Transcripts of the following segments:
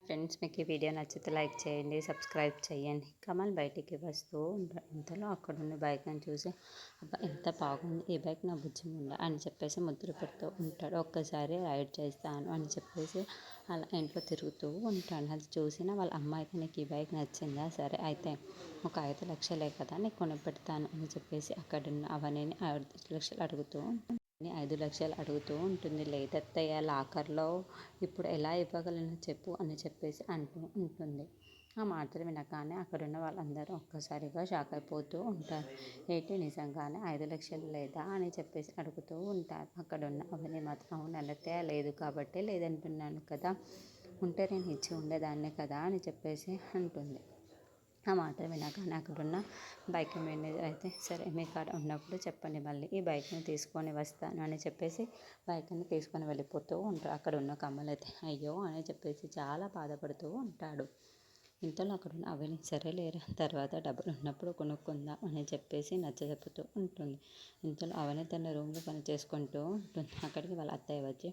Friends, మీకు ఈ video నచ్చితే లైక్ చేయండి, సబ్స్క్రైబ్ చేయండి. కమల్ బయటికి వస్తూ ఉంటాడు. ఇంతలో అక్కడున్న బైక్ని చూసి అబ్బా ఎంత బాగుంది, ఈ బైక్ నా బుజ్జి ఉందా అని చెప్పేసి ముద్ర పెడుతూ ఉంటాడు. ఒక్కసారి రైడ్ చేస్తాను అని చెప్పేసి అలా ఇంట్లో తిరుగుతూ ఉంటాడు. అది చూసిన వాళ్ళ అమ్మాయికి నీకు ఈ బైక్ నచ్చిందా, సరే అయితే ఒక 5 లక్షలే కదా నీకు కొనిపెడతాను అని చెప్పేసి అక్కడున్న అవనిని 5 లక్షలు అడుగుతూ 5 లక్షలు అడుగుతూ ఉంటుంది. లేదత్తయ్య, లాకర్లో ఇప్పుడు ఎలా ఇవ్వగలను చెప్పు అని చెప్పేసి అంటూ ఉంటుంది. ఆ మాటలు వినగానే అక్కడున్న వాళ్ళందరూ ఒక్కసారిగా షాక్ అయిపోతూ ఉంటారు. ఏంటి నిజంగానే 5 లక్షలు లేదా అని చెప్పేసి అడుగుతూ ఉంటారు. అక్కడున్న అవని మాత్రం అవును అత్తయ్య, లేదు కాబట్టే లేదంటున్నాను కదా, ఉంటే నేను ఇచ్చి ఉండేదాన్నే కదా అని చెప్పేసి అంటుంది. ఆ మాటలు వినగానే అక్కడున్న బైక్ మేనేజర్ అయితే సరే మీ కాడ ఉన్నప్పుడు చెప్పండి, మళ్ళీ ఈ బైక్ని తీసుకొని వస్తాను అని చెప్పేసి బైక్ని తీసుకొని వెళ్ళిపోతూ ఉంటారు. అక్కడ ఉన్న కమల్ అయితే అయ్యో అని చెప్పేసి చాలా బాధపడుతూ ఉంటాడు. ఇంతలో అక్కడున్న అవని సరేలేరా, తర్వాత డబ్బులు ఉన్నప్పుడు కొనుక్కుందాం అని చెప్పేసి నచ్చజెప్పుతూ ఉంటుంది. ఇంతలో అవని తన రూమ్లో పని చేసుకుంటూ ఉంటుంది. అక్కడికి వాళ్ళ అత్తయ్య వచ్చి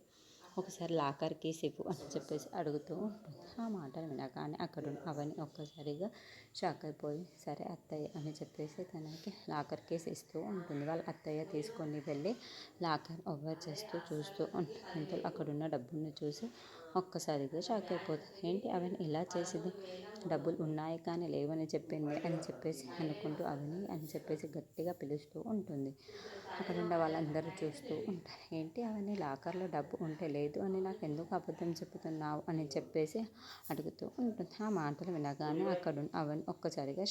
ఒకసారి లాకర్ కీస్ ఇవ్వు అని చెప్పేసి అడుగుతూ ఉంటుంది. ఆ మాటలు వినగానే అక్కడున్న అవని ఒక్కసారిగా షాక్ అయిపోయి సరే అత్తయ్య అని చెప్పేసి తనకి లాకర్ కీస్ ఇస్తూ ఉంటుంది. వాళ్ళ అత్తయ్య తీసుకొని వెళ్ళి లాకర్ ఓవర్ చేస్తూ చూస్తూ ఉంటుంది. ఇంతలో అక్కడున్న డబ్బుల్ని చూసి ఒక్కసారిగా షాక్ అయిపోతుంది. ఏంటి అవని ఇలా చేసింది, డబ్బులు ఉన్నాయి కానీ లేవని చెప్పింది అని చెప్పేసి అనుకుంటూ అవని అని చెప్పేసి గట్టిగా పిలుస్తూ ఉంటుంది. అక్కడున్న వాళ్ళందరూ చూస్తూ ఉంటారు. ఏంటి అవని లాకర్లో డబ్బు ఉంటే లేదు అని నాకు ఎందుకు అబద్ధం చెప్తున్నావు అని చెప్పేసి అడుగుతూ ఉంటుంది. ఆ మాటలు వినగానే అక్కడున్న అవని ఒక్కసారిగా